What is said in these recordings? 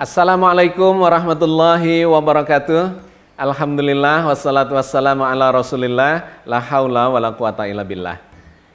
Assalamualaikum warahmatullahi wabarakatuh. Alhamdulillah wassalatu wassalamu ala rasulillah. La haula wa la quwata illa billah.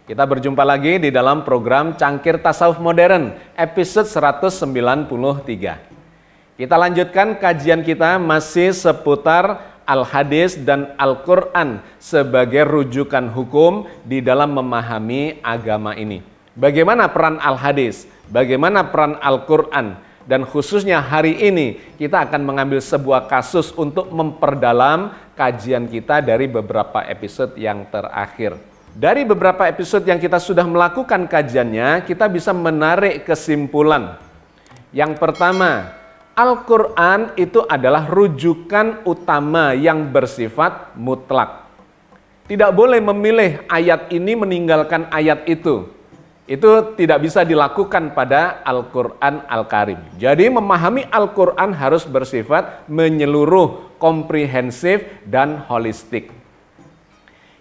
Kita berjumpa lagi di dalam program Cangkir Tasawuf Modern episode 193. Kita lanjutkan kajian kita masih seputar Al-Hadis dan Al-Quran sebagai rujukan hukum di dalam memahami agama ini. Bagaimana peran Al-Hadis? Bagaimana peran Al-Quran? Dan khususnya hari ini kita akan mengambil sebuah kasus untuk memperdalam kajian kita dari beberapa episode yang terakhir. Dari beberapa episode yang kita sudah melakukan kajiannya, kita bisa menarik kesimpulan. Yang pertama, Al-Quran itu adalah rujukan utama yang bersifat mutlak. Tidak boleh memilih ayat ini meninggalkan ayat itu. Itu tidak bisa dilakukan pada Al-Quran Al-Karim. Jadi memahami Al-Quran harus bersifat menyeluruh, komprehensif, dan holistik.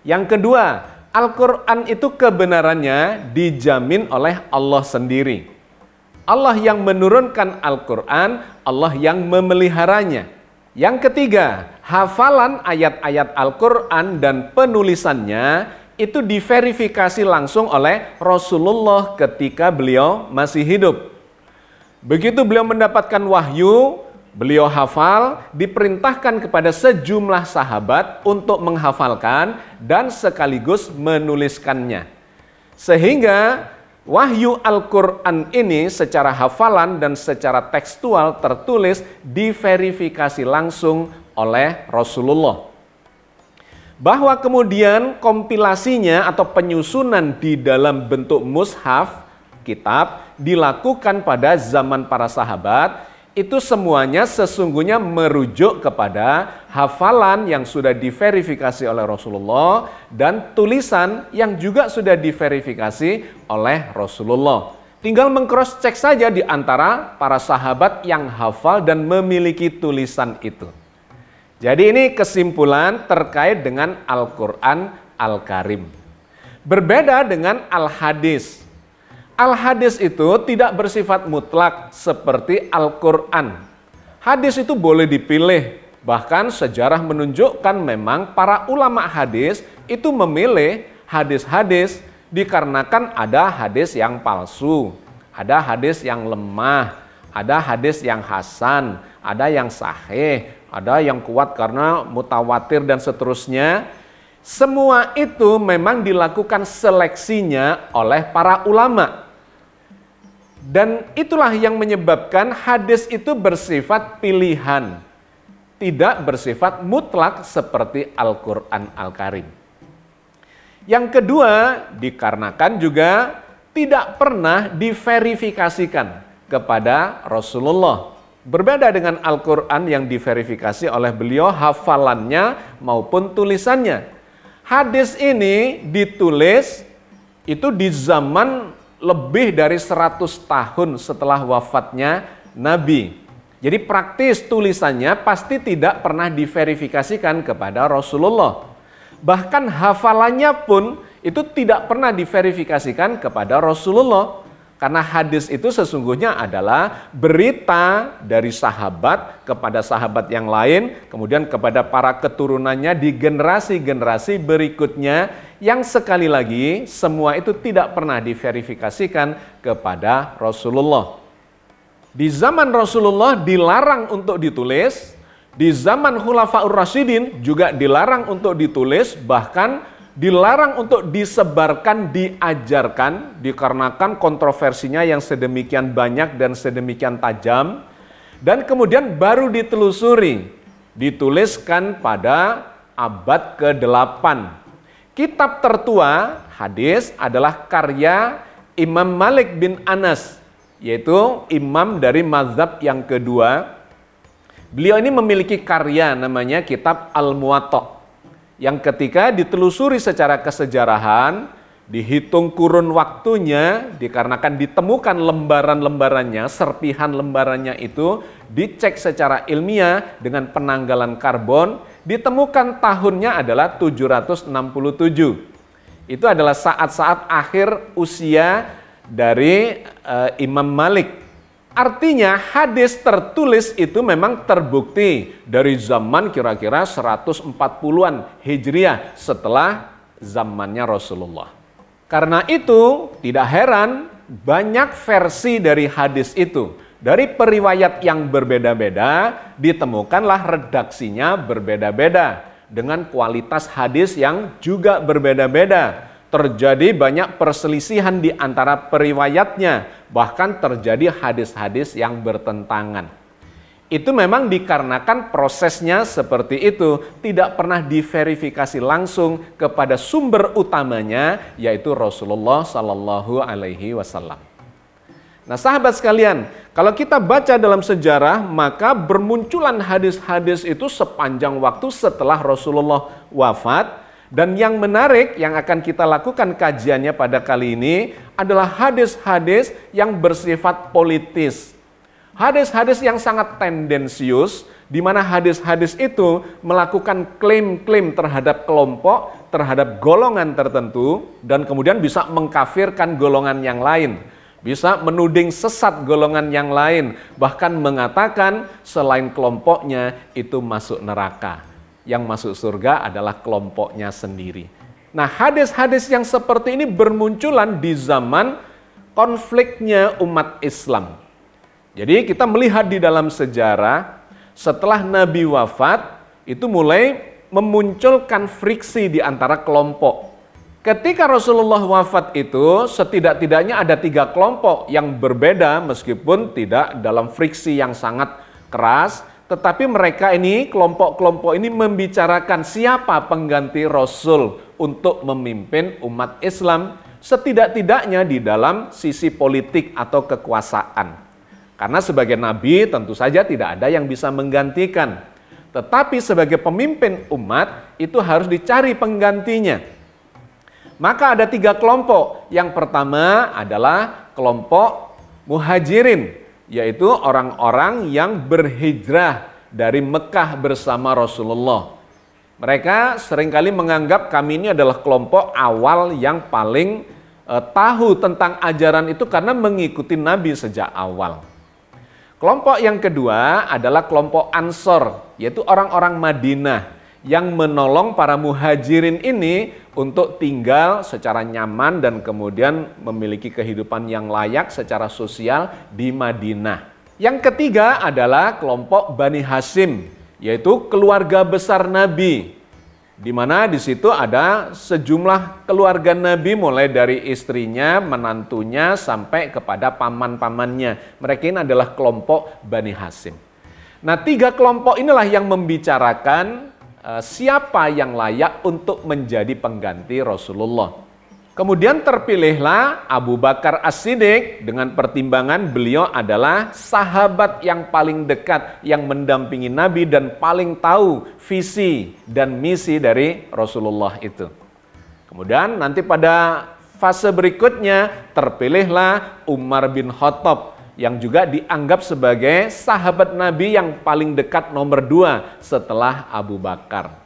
Yang kedua, Al-Quran itu kebenarannya dijamin oleh Allah sendiri. Allah yang menurunkan Al-Quran, Allah yang memeliharanya. Yang ketiga, hafalan ayat-ayat Al-Quran dan penulisannya itu diverifikasi langsung oleh Rasulullah ketika beliau masih hidup. Begitu beliau mendapatkan wahyu, beliau hafal, diperintahkan kepada sejumlah sahabat untuk menghafalkan dan sekaligus menuliskannya. Sehingga wahyu Al-Quran ini secara hafalan dan secara tekstual tertulis diverifikasi langsung oleh Rasulullah. Bahwa kemudian kompilasinya atau penyusunan di dalam bentuk mushaf, kitab, dilakukan pada zaman para sahabat, itu semuanya sesungguhnya merujuk kepada hafalan yang sudah diverifikasi oleh Rasulullah dan tulisan yang juga sudah diverifikasi oleh Rasulullah. Tinggal meng-cross check saja di antara para sahabat yang hafal dan memiliki tulisan itu. Jadi ini kesimpulan terkait dengan Al-Quran Al-Karim. Berbeda dengan Al-Hadis. Al-Hadis itu tidak bersifat mutlak seperti Al-Quran. Hadis itu boleh dipilih. Bahkan sejarah menunjukkan memang para ulama hadis itu memilih hadis-hadis dikarenakan ada hadis yang palsu, ada hadis yang lemah, ada hadis yang hasan, ada yang sahih, ada yang kuat karena mutawatir dan seterusnya. Semua itu memang dilakukan seleksinya oleh para ulama. Dan itulah yang menyebabkan hadis itu bersifat pilihan. Tidak bersifat mutlak seperti Al-Quran Al-Karim. Yang kedua, dikarenakan juga tidak pernah diverifikasikan kepada Rasulullah. Berbeda dengan Al-Quran yang diverifikasi oleh beliau hafalannya maupun tulisannya. Hadis ini ditulis itu di zaman lebih dari 100 tahun setelah wafatnya Nabi. Jadi praktis tulisannya pasti tidak pernah diverifikasikan kepada Rasulullah. Bahkan hafalannya pun itu tidak pernah diverifikasikan kepada Rasulullah. Karena hadis itu sesungguhnya adalah berita dari sahabat kepada sahabat yang lain, kemudian kepada para keturunannya di generasi-generasi berikutnya, yang sekali lagi semua itu tidak pernah diverifikasikan kepada Rasulullah. Di zaman Rasulullah dilarang untuk ditulis, di zaman Khulafaur Rasyidin juga dilarang untuk ditulis, bahkan dilarang untuk disebarkan, diajarkan, dikarenakan kontroversinya yang sedemikian banyak dan sedemikian tajam. Dan kemudian baru ditelusuri dituliskan pada abad ke-8. Kitab tertua hadis adalah karya Imam Malik bin Anas, yaitu imam dari mazhab yang kedua. Beliau ini memiliki karya namanya Kitab Al-Muwatta, yang ketika ditelusuri secara kesejarahan, dihitung kurun waktunya, dikarenakan ditemukan lembaran-lembarannya, serpihan lembarannya itu, dicek secara ilmiah dengan penanggalan karbon, ditemukan tahunnya adalah 767. Itu adalah saat-saat akhir usia dari Imam Malik. Artinya hadis tertulis itu memang terbukti dari zaman kira-kira 140-an Hijriah setelah zamannya Rasulullah. Karena itu tidak heran banyak versi dari hadis itu. Dari periwayat yang berbeda-beda ditemukanlah redaksinya berbeda-beda dengan kualitas hadis yang juga berbeda-beda. Terjadi banyak perselisihan di antara periwayatnya, bahkan terjadi hadis-hadis yang bertentangan. Itu memang dikarenakan prosesnya seperti itu, tidak pernah diverifikasi langsung kepada sumber utamanya, yaitu Rasulullah Sallallahu Alaihi Wasallam. Nah, sahabat sekalian, kalau kita baca dalam sejarah, maka bermunculan hadis-hadis itu sepanjang waktu setelah Rasulullah wafat. Dan yang menarik yang akan kita lakukan kajiannya pada kali ini adalah hadis-hadis yang bersifat politis. Hadis-hadis yang sangat tendensius, di mana hadis-hadis itu melakukan klaim-klaim terhadap kelompok, terhadap golongan tertentu, dan kemudian bisa mengkafirkan golongan yang lain. Bisa menuding sesat golongan yang lain, bahkan mengatakan selain kelompoknya itu masuk neraka. Yang masuk surga adalah kelompoknya sendiri. Nah, hadis-hadis yang seperti ini bermunculan di zaman konfliknya umat Islam. Jadi kita melihat di dalam sejarah, setelah Nabi wafat, itu mulai memunculkan friksi di antara kelompok. Ketika Rasulullah wafat itu, setidak-tidaknya ada 3 kelompok yang berbeda meskipun tidak dalam friksi yang sangat keras, tetapi mereka ini, kelompok-kelompok ini membicarakan siapa pengganti Rasul untuk memimpin umat Islam, setidak-tidaknya di dalam sisi politik atau kekuasaan. Karena sebagai nabi tentu saja tidak ada yang bisa menggantikan. Tetapi sebagai pemimpin umat itu harus dicari penggantinya. Maka ada 3 kelompok. Yang pertama adalah kelompok muhajirin, yaitu orang-orang yang berhijrah dari Mekah bersama Rasulullah. Mereka seringkali menganggap kami ini adalah kelompok awal yang paling tahu tentang ajaran itu karena mengikuti Nabi sejak awal. Kelompok yang kedua adalah kelompok Ansor, yaitu orang-orang Madinah yang menolong para muhajirin ini untuk tinggal secara nyaman dan kemudian memiliki kehidupan yang layak secara sosial di Madinah. Yang ketiga adalah kelompok Bani Hashim, yaitu keluarga besar Nabi, di mana di situ ada sejumlah keluarga Nabi mulai dari istrinya, menantunya sampai kepada paman-pamannya. Mereka ini adalah kelompok Bani Hashim. Nah, 3 kelompok inilah yang membicarakan siapa yang layak untuk menjadi pengganti Rasulullah. Kemudian terpilihlah Abu Bakar As-Siddiq dengan pertimbangan beliau adalah sahabat yang paling dekat yang mendampingi Nabi dan paling tahu visi dan misi dari Rasulullah itu. Kemudian nanti pada fase berikutnya terpilihlah Umar bin Khattab yang juga dianggap sebagai sahabat Nabi yang paling dekat nomor 2 setelah Abu Bakar.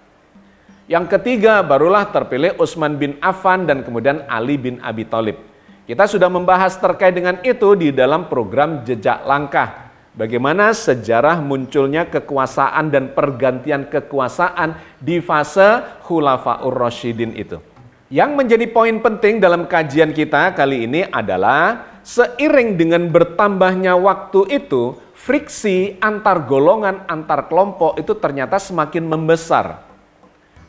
Yang ketiga barulah terpilih Utsman bin Affan dan kemudian Ali bin Abi Thalib. Kita sudah membahas terkait dengan itu di dalam program Jejak Langkah. Bagaimana sejarah munculnya kekuasaan dan pergantian kekuasaan di fase Khulafaur Rasyidin itu. Yang menjadi poin penting dalam kajian kita kali ini adalah seiring dengan bertambahnya waktu itu, friksi antar golongan, antar kelompok itu ternyata semakin membesar.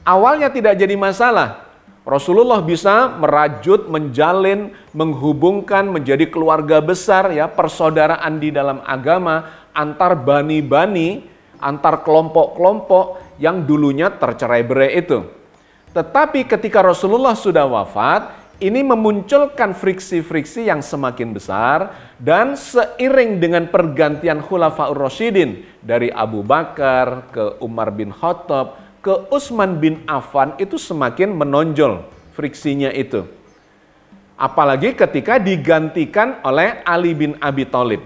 Awalnya tidak jadi masalah. Rasulullah bisa merajut, menjalin, menghubungkan menjadi keluarga besar ya, persaudaraan di dalam agama antar bani-bani, antar kelompok-kelompok yang dulunya tercerai-berai itu. Tetapi ketika Rasulullah sudah wafat, ini memunculkan friksi-friksi yang semakin besar, dan seiring dengan pergantian Khulafaur Rasyidin dari Abu Bakar ke Umar bin Khattab ke Utsman bin Affan, itu semakin menonjol friksinya itu. Apalagi ketika digantikan oleh Ali bin Abi Thalib.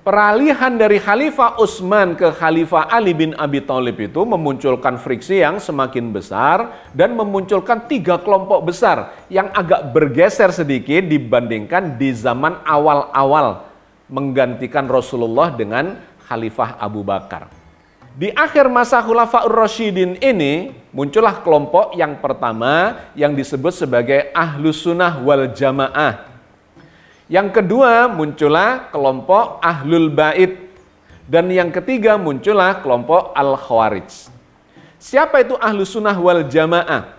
Peralihan dari Khalifah Utsman ke Khalifah Ali bin Abi Thalib itu memunculkan friksi yang semakin besar dan memunculkan 3 kelompok besar yang agak bergeser sedikit dibandingkan di zaman awal-awal menggantikan Rasulullah dengan Khalifah Abu Bakar. Di akhir masa Khulafaur Rasyidin ini muncullah kelompok yang pertama yang disebut sebagai Ahlus Sunnah wal Jamaah. Yang kedua muncullah kelompok Ahlul Bait, dan yang ketiga muncullah kelompok Al-Khawarij. Siapa itu Ahlus Sunnah wal Jamaah?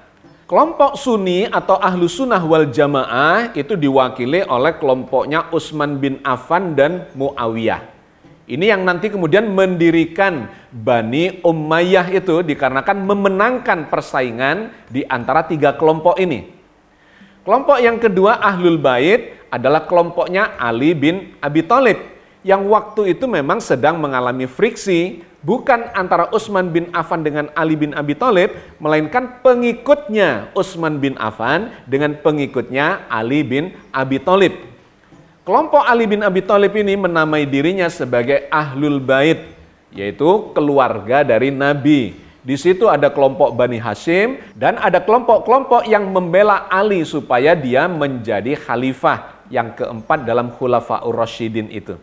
Kelompok Sunni atau Ahlus Sunnah wal Jamaah itu diwakili oleh kelompoknya Utsman bin Affan dan Muawiyah. Ini yang nanti kemudian mendirikan Bani Umayyah itu dikarenakan memenangkan persaingan di antara 3 kelompok ini. Kelompok yang kedua Ahlul Bait adalah kelompoknya Ali bin Abi Thalib yang waktu itu memang sedang mengalami friksi, bukan antara Utsman bin Affan dengan Ali bin Abi Thalib, melainkan pengikutnya Utsman bin Affan dengan pengikutnya Ali bin Abi Thalib. Kelompok Ali bin Abi Thalib ini menamai dirinya sebagai Ahlul Bait, yaitu keluarga dari Nabi. Di situ ada kelompok Bani Hashim dan ada kelompok-kelompok yang membela Ali supaya dia menjadi khalifah yang keempat dalam Khulafaur Rasyidin itu.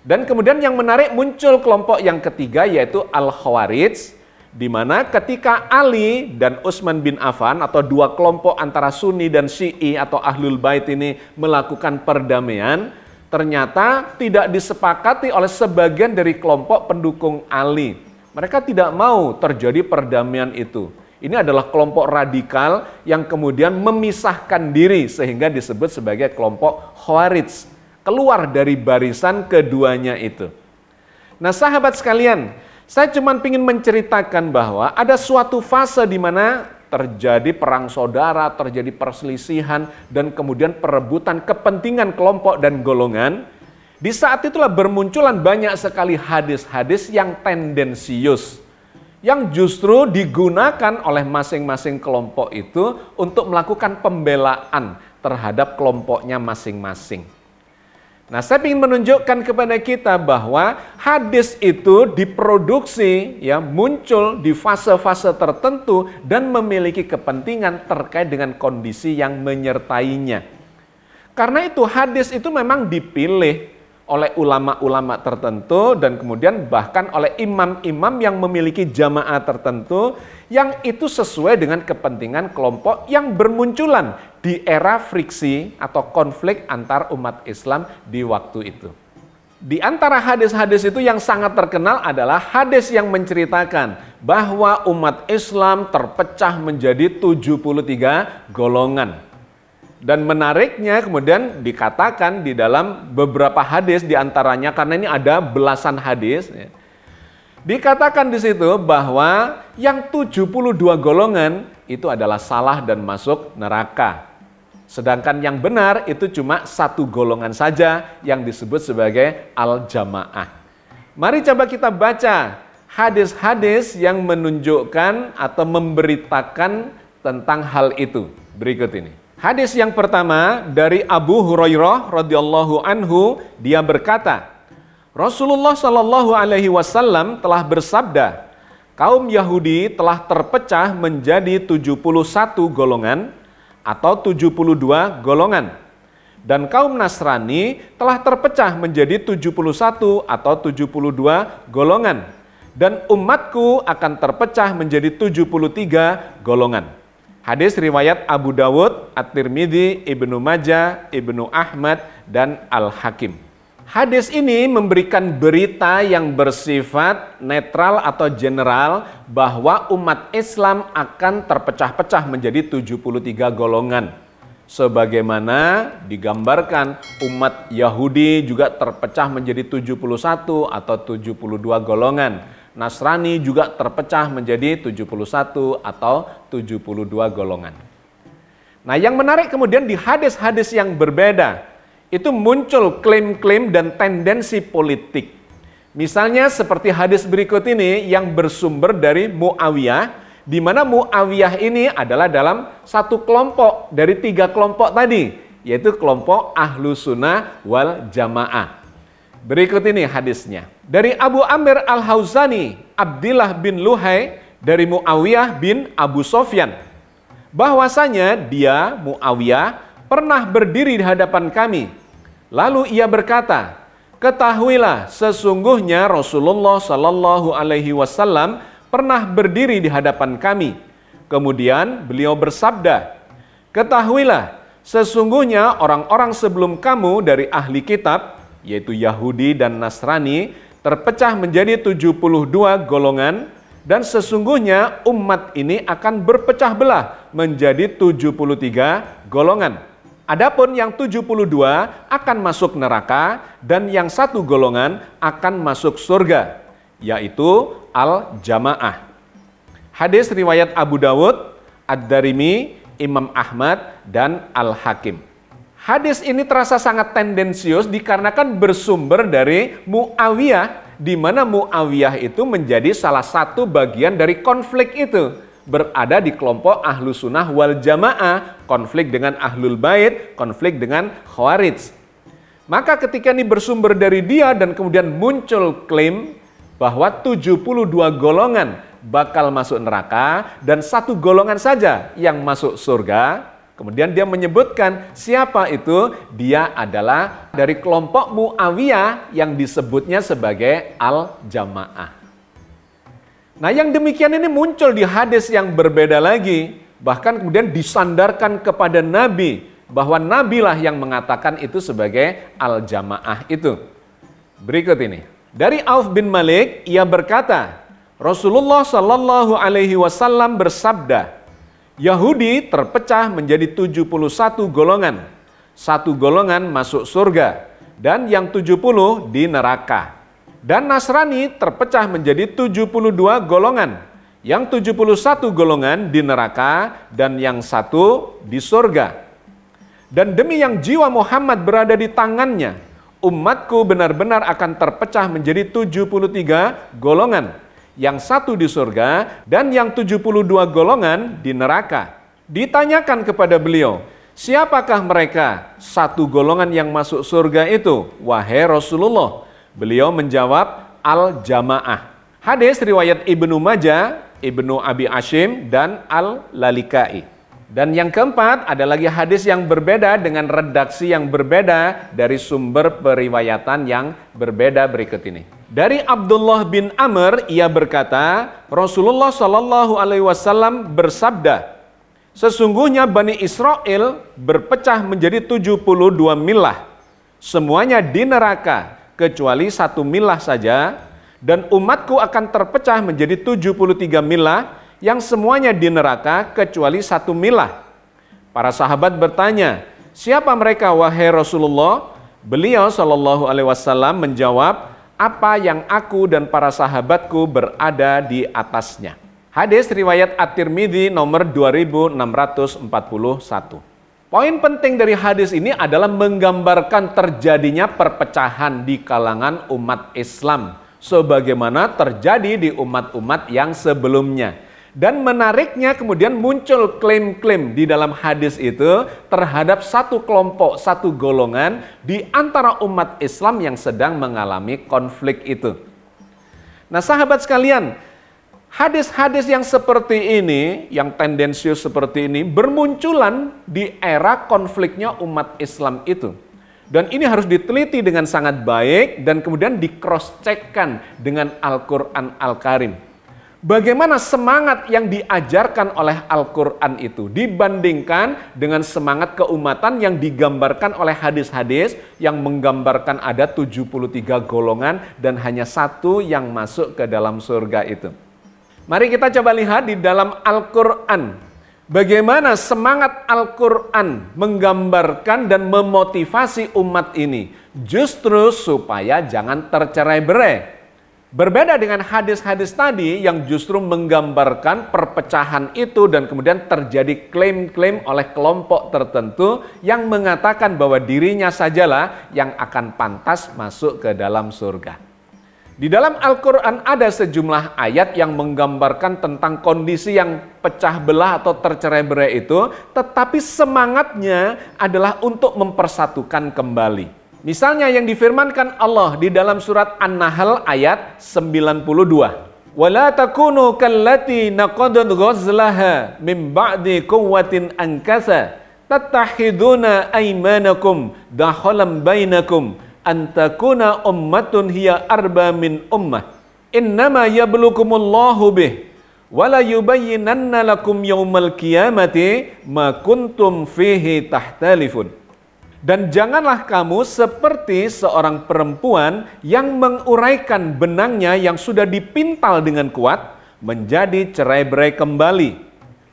Dan kemudian yang menarik muncul kelompok yang ketiga yaitu Al-Khawarij, di mana ketika Ali dan Utsman bin Affan atau 2 kelompok antara Sunni dan Syi'i atau Ahlul Bait ini melakukan perdamaian, ternyata tidak disepakati oleh sebagian dari kelompok pendukung Ali. Mereka tidak mau terjadi perdamaian itu. Ini adalah kelompok radikal yang kemudian memisahkan diri sehingga disebut sebagai kelompok Khawarij. Keluar dari barisan keduanya itu. Nah sahabat sekalian, saya cuma ingin menceritakan bahwa ada suatu fase di mana terjadi perang saudara, terjadi perselisihan, dan kemudian perebutan kepentingan kelompok dan golongan. Di saat itulah bermunculan banyak sekali hadis-hadis yang tendensius, yang justru digunakan oleh masing-masing kelompok itu untuk melakukan pembelaan terhadap kelompoknya masing-masing. Nah, saya ingin menunjukkan kepada kita bahwa hadis itu diproduksi, ya, muncul di fase-fase tertentu dan memiliki kepentingan terkait dengan kondisi yang menyertainya. Karena itu hadis itu memang dipilih oleh ulama-ulama tertentu dan kemudian bahkan oleh imam-imam yang memiliki jamaah tertentu yang itu sesuai dengan kepentingan kelompok yang bermunculan di era friksi atau konflik antar umat Islam di waktu itu. Di antara hadis-hadis itu yang sangat terkenal adalah hadis yang menceritakan bahwa umat Islam terpecah menjadi 73 golongan. Dan menariknya kemudian dikatakan di dalam beberapa hadis diantaranya, karena ini ada belasan hadis, ya, dikatakan di situ bahwa yang 72 golongan itu adalah salah dan masuk neraka. Sedangkan yang benar itu cuma 1 golongan saja yang disebut sebagai al-jamaah. Mari coba kita baca hadis-hadis yang menunjukkan atau memberitakan tentang hal itu. Berikut ini. Hadis yang pertama dari Abu Hurairah radhiyallahu anhu, dia berkata, Rasulullah Shallallahu alaihi wasallam telah bersabda, kaum Yahudi telah terpecah menjadi 71 golongan atau 72 golongan. Dan kaum Nasrani telah terpecah menjadi 71 atau 72 golongan. Dan umatku akan terpecah menjadi 73 golongan. Hadis riwayat Abu Dawud, At-Tirmidzi, Ibnu Majah, Ibnu Ahmad, dan Al-Hakim. Hadis ini memberikan berita yang bersifat netral atau general bahwa umat Islam akan terpecah-pecah menjadi 73 golongan. Sebagaimana digambarkan umat Yahudi juga terpecah menjadi 71 atau 72 golongan. Nasrani juga terpecah menjadi 71 atau 72 golongan. Nah, yang menarik kemudian di hadis-hadis yang berbeda, itu muncul klaim-klaim dan tendensi politik. Misalnya seperti hadis berikut ini yang bersumber dari Muawiyah, di mana Muawiyah ini adalah dalam satu kelompok dari 3 kelompok tadi, yaitu kelompok Ahlus Sunnah wal Jamaah. Berikut ini hadisnya. Dari Abu Amir Al-Hauzani, Abdillah bin Luhai, dari Muawiyah bin Abu Sofyan, bahwasanya dia, Muawiyah, pernah berdiri di hadapan kami. Lalu ia berkata, ketahuilah sesungguhnya Rasulullah Shallallahu Alaihi Wasallam pernah berdiri di hadapan kami. Kemudian beliau bersabda, ketahuilah sesungguhnya orang-orang sebelum kamu dari ahli kitab, yaitu Yahudi dan Nasrani, terpecah menjadi 72 golongan, dan sesungguhnya umat ini akan berpecah belah menjadi 73 golongan. Adapun yang 72 akan masuk neraka dan yang 1 golongan akan masuk surga, yaitu Al-Jamaah. Hadis riwayat Abu Dawud, Ad-Darimi, Imam Ahmad, dan Al-Hakim. Hadis ini terasa sangat tendensius dikarenakan bersumber dari Muawiyah, di mana Muawiyah itu menjadi salah satu bagian dari konflik itu, berada di kelompok Ahlus Sunnah wal Jamaah, konflik dengan Ahlul Bait, konflik dengan Khawarij. Maka ketika ini bersumber dari dia dan kemudian muncul klaim bahwa 72 golongan bakal masuk neraka dan 1 golongan saja yang masuk surga, kemudian dia menyebutkan siapa itu, dia adalah dari kelompok Muawiyah yang disebutnya sebagai Al-Jamaah. Nah, yang demikian ini muncul di hadis yang berbeda lagi, bahkan kemudian disandarkan kepada Nabi, bahwa Nabilah yang mengatakan itu sebagai Al-Jamaah itu. Berikut ini. Dari Auf bin Malik, ia berkata, Rasulullah Shallallahu Alaihi Wasallam bersabda, Yahudi terpecah menjadi 71 golongan. 1 golongan masuk surga dan yang 70 di neraka. Dan Nasrani terpecah menjadi 72 golongan. Yang 71 golongan di neraka dan yang 1 di surga. Dan demi yang jiwa Muhammad berada di tangannya, umatku benar-benar akan terpecah menjadi 73 golongan. Yang 1 di surga dan yang 72 golongan di neraka. Ditanyakan kepada beliau, siapakah mereka 1 golongan yang masuk surga itu, wahai Rasulullah? Beliau menjawab, Al-Jamaah. Hadis riwayat Ibnu Majah, Ibnu Abi Hashim, dan Al-Lalikai. Dan yang keempat, ada lagi hadis yang berbeda dengan redaksi yang berbeda dari sumber periwayatan yang berbeda berikut ini. Dari Abdullah bin Amr, ia berkata, Rasulullah Shallallahu Alaihi Wasallam bersabda, sesungguhnya Bani Israel berpecah menjadi 72 milah, semuanya di neraka, kecuali 1 milah saja, dan umatku akan terpecah menjadi 73 milah, yang semuanya di neraka, kecuali 1 milah. Para sahabat bertanya, siapa mereka wahai Rasulullah? Beliau Shallallahu Alaihi Wasallam menjawab, apa yang aku dan para sahabatku berada di atasnya. Hadis riwayat At-Tirmidzi nomor 2641. Poin penting dari hadis ini adalah menggambarkan terjadinya perpecahan di kalangan umat Islam, sebagaimana terjadi di umat-umat yang sebelumnya. Dan menariknya kemudian muncul klaim-klaim di dalam hadis itu terhadap 1 kelompok, 1 golongan di antara umat Islam yang sedang mengalami konflik itu. Nah, sahabat sekalian, hadis-hadis yang seperti ini, yang tendensius seperti ini, bermunculan di era konfliknya umat Islam itu. Dan ini harus diteliti dengan sangat baik dan kemudian di-cross-checkkan dengan Al-Quran Al-Karim. Bagaimana semangat yang diajarkan oleh Al-Quran itu dibandingkan dengan semangat keumatan yang digambarkan oleh hadis-hadis yang menggambarkan ada 73 golongan dan hanya 1 yang masuk ke dalam surga itu. Mari kita coba lihat di dalam Al-Quran. Bagaimana semangat Al-Quran menggambarkan dan memotivasi umat ini justru supaya jangan tercerai-berai. Berbeda dengan hadis-hadis tadi yang justru menggambarkan perpecahan itu dan kemudian terjadi klaim-klaim oleh kelompok tertentu yang mengatakan bahwa dirinya sajalah yang akan pantas masuk ke dalam surga. Di dalam Al-Quran ada sejumlah ayat yang menggambarkan tentang kondisi yang pecah belah atau tercerai-berai itu, tetapi semangatnya adalah untuk mempersatukan kembali. Misalnya yang difirmankan Allah di dalam surat An-Nahl ayat 92. وَلَا تَكُونُوا كَالَّتِي نَقَضَتْ غَزْلَهَا مِنْ بَعْدِ قُوَّةٍ أَنْكَثًا تَتَّخِذُونَ أَيْمَانَكُمْ دَخَلًا بَيْنَكُمْ أَنْ تَكُونَ أُمَّةٌ هِيَ أَرْبَى مِنْ أُمَّةٍ إِنَّمَا يَبْلُوكُمُ اللَّهُ بِهِ وَلَا يُبَيِّنَنَّ لَكُمْ يَوْمَ الْقِيَامَةِ مَا كُنْتُمْ فِيهِ تَخْتَلِفُونَ. Dan janganlah kamu seperti seorang perempuan yang menguraikan benangnya yang sudah dipintal dengan kuat menjadi cerai-berai kembali.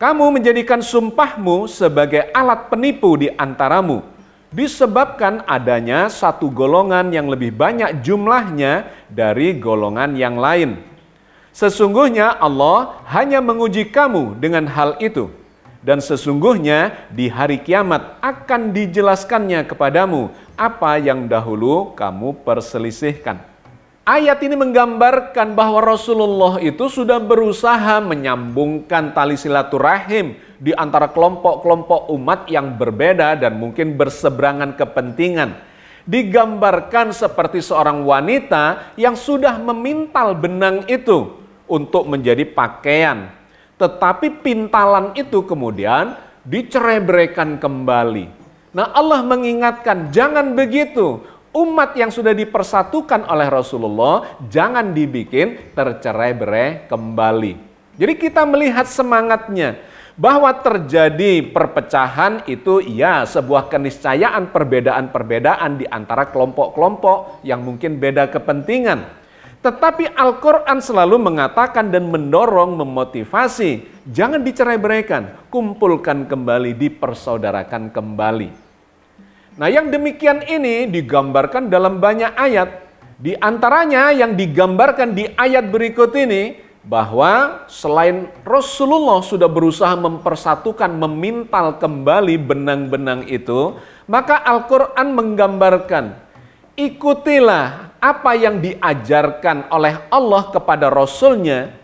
Kamu menjadikan sumpahmu sebagai alat penipu di antaramu, disebabkan adanya satu golongan yang lebih banyak jumlahnya dari golongan yang lain. Sesungguhnya Allah hanya menguji kamu dengan hal itu. Dan sesungguhnya di hari kiamat akan dijelaskannya kepadamu apa yang dahulu kamu perselisihkan. Ayat ini menggambarkan bahwa Rasulullah itu sudah berusaha menyambungkan tali silaturahim di antara kelompok-kelompok umat yang berbeda dan mungkin berseberangan kepentingan. Digambarkan seperti seorang wanita yang sudah memintal benang itu untuk menjadi pakaian. Tetapi pintalan itu kemudian dicerai-beraikan kembali. Nah, Allah mengingatkan, jangan begitu. Umat yang sudah dipersatukan oleh Rasulullah, jangan dibikin tercerai-berai kembali. Jadi kita melihat semangatnya, bahwa terjadi perpecahan itu ya sebuah keniscayaan perbedaan-perbedaan di antara kelompok-kelompok yang mungkin beda kepentingan. Tetapi Al-Quran selalu mengatakan dan mendorong, memotivasi, jangan dicerai-beraikan, kumpulkan kembali, dipersaudarakan kembali. Nah, yang demikian ini digambarkan dalam banyak ayat. Di antaranya yang digambarkan di ayat berikut ini, bahwa selain Rasulullah sudah berusaha mempersatukan, memintal kembali benang-benang itu, maka Al-Quran menggambarkan, ikutilah apa yang diajarkan oleh Allah kepada Rasulnya,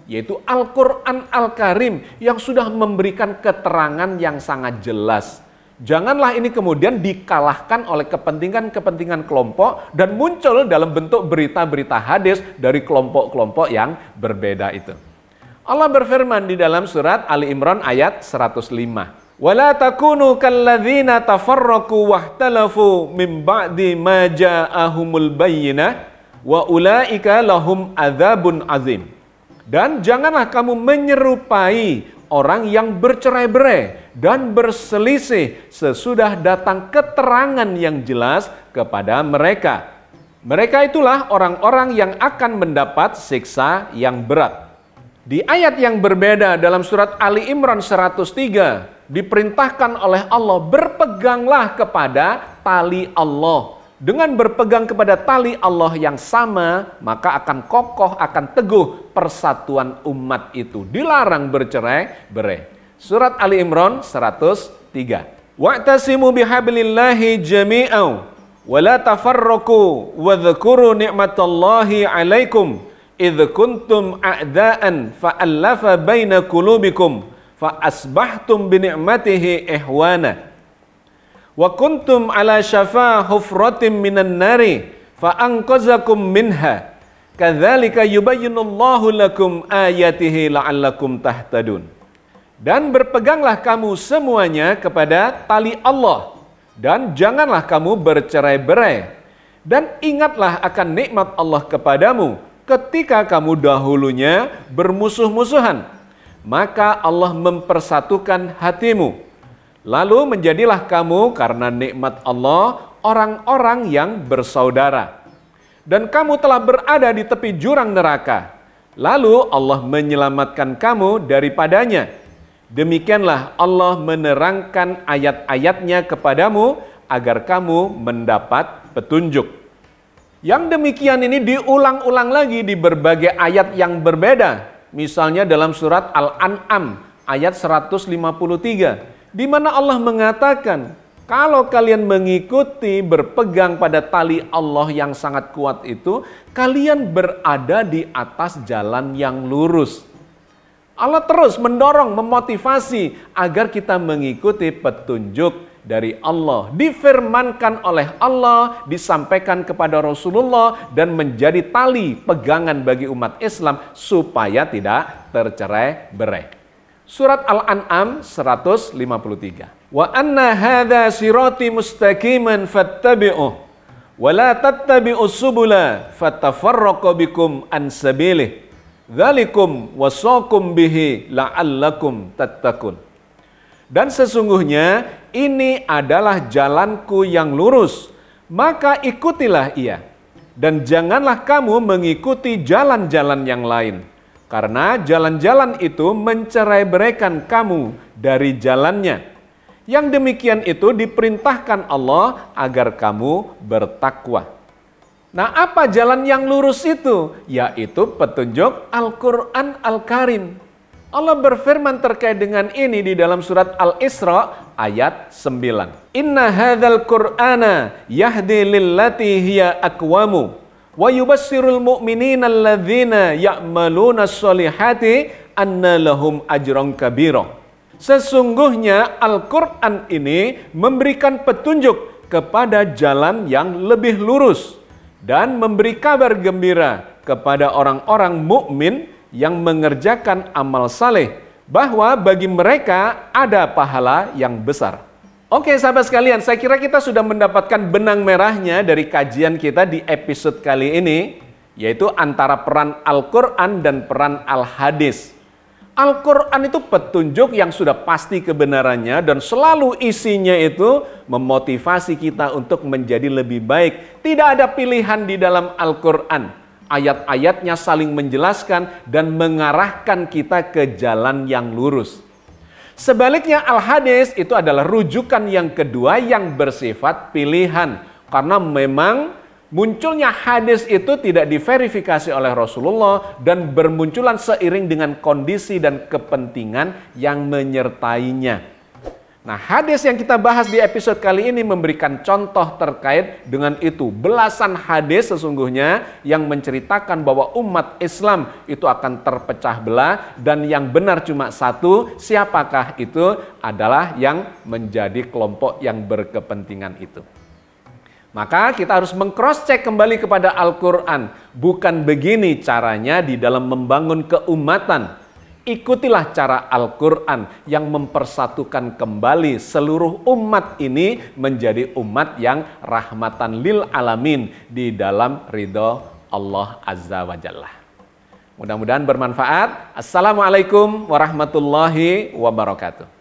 yaitu Al-Quran Al-Karim yang sudah memberikan keterangan yang sangat jelas. Janganlah ini kemudian dikalahkan oleh kepentingan-kepentingan kelompok dan muncul dalam bentuk berita-berita hadis dari kelompok-kelompok yang berbeda itu. Allah berfirman di dalam surat Ali Imran ayat 105. وَلَا تَكُونُوا كَالَّذِينَ تَفَرَّقُوا وَاخْتَلَفُوا مِنْ بَعْدِ مَا جَاءَهُمُ الْبَيِّنَةُ وَأُولَئِكَ لَهُمْ عَذَابٌ عَظِيمٌ. Dan janganlah kamu menyerupai orang yang bercerai-berai dan berselisih sesudah datang keterangan yang jelas kepada mereka. Mereka itulah orang-orang yang akan mendapat siksa yang berat. Di ayat yang berbeda dalam surat Ali Imran 103, diperintahkan oleh Allah, berpeganglah kepada tali Allah. Dengan berpegang kepada tali Allah yang sama, maka akan kokoh, akan teguh persatuan umat itu. Dilarang bercerai-berai. Surat Ali Imran 103. Wa'tasimu bihablillahi jami'an wa la tafarraqu wa dzkuru ni'matallahi 'alaikum idz kuntum a'da'an fa'alafa baina qulubikum fa asbahtum bi ni'matihi ihwana wa kuntum ala syafa hufratin minan nari fa anqazakum minha kadzalika yubayyinullahu lakum ayatihi la'allakum tahtadun. Dan berpeganglah kamu semuanya kepada tali Allah dan janganlah kamu bercerai-berai, dan ingatlah akan nikmat Allah kepadamu ketika kamu dahulunya bermusuh-musuhan. Maka Allah mempersatukan hatimu. Lalu menjadilah kamu karena nikmat Allah orang-orang yang bersaudara. Dan kamu telah berada di tepi jurang neraka. Lalu Allah menyelamatkan kamu daripadanya. Demikianlah Allah menerangkan ayat-ayatnya kepadamu agar kamu mendapat petunjuk. Yang demikian ini diulang-ulang lagi di berbagai ayat yang berbeda. Misalnya dalam surat Al-An'am ayat 153, di mana Allah mengatakan, kalau kalian mengikuti berpegang pada tali Allah yang sangat kuat itu, kalian berada di atas jalan yang lurus. Allah terus mendorong, memotivasi agar kita mengikuti petunjuk dari Allah, difirmankan oleh Allah, disampaikan kepada Rasulullah, dan menjadi tali pegangan bagi umat Islam supaya tidak tercerai-berai. Surat Al-An'am 153. Wa anna hadza sirati mustaqiman fattabi'uh wa la tattabi'us subula fatafarraqu bikum an sabilih. Dzalikum wasaqum bihi la'allakum tattaqun. Dan sesungguhnya ini adalah jalanku yang lurus, maka ikutilah ia. Dan janganlah kamu mengikuti jalan-jalan yang lain, karena jalan-jalan itu mencerai-beraikan kamu dari jalannya. Yang demikian itu diperintahkan Allah agar kamu bertakwa. Nah, apa jalan yang lurus itu? Yaitu petunjuk Al-Quran Al-Karim. Allah berfirman terkait dengan ini di dalam surat Al-Isra ayat 9. Inna hadzal Qur'ana yahdi lillati hiya aqwamu wa yubassirul mu'minina alladzina ya'maluna sholihati anna lahum ajran kabira. Sesungguhnya Al-Qur'an ini memberikan petunjuk kepada jalan yang lebih lurus dan memberi kabar gembira kepada orang-orang mukmin yang mengerjakan amal saleh, bahwa bagi mereka ada pahala yang besar. Oke sahabat sekalian, saya kira kita sudah mendapatkan benang merahnya dari kajian kita di episode kali ini, yaitu antara peran Al-Quran dan peran Al-Hadis. Al-Quran itu petunjuk yang sudah pasti kebenarannya dan selalu isinya itu memotivasi kita untuk menjadi lebih baik. Tidak ada pilihan di dalam Al-Quran. Ayat-ayatnya saling menjelaskan dan mengarahkan kita ke jalan yang lurus. Sebaliknya Al-Hadis itu adalah rujukan yang kedua yang bersifat pilihan. Karena memang munculnya hadis itu tidak diverifikasi oleh Rasulullah dan bermunculan seiring dengan kondisi dan kepentingan yang menyertainya. Nah, hadis yang kita bahas di episode kali ini memberikan contoh terkait dengan itu. Belasan hadis sesungguhnya yang menceritakan bahwa umat Islam itu akan terpecah belah dan yang benar cuma satu. Siapakah itu? Adalah yang menjadi kelompok yang berkepentingan itu. Maka kita harus meng-cross-check kembali kepada Al-Quran. Bukan begini caranya di dalam membangun keumatan. Ikutilah cara Al-Quran yang mempersatukan kembali seluruh umat ini menjadi umat yang rahmatan lil alamin di dalam ridho Allah Azza wa Jalla. Mudah-mudahan bermanfaat. Assalamualaikum warahmatullahi wabarakatuh.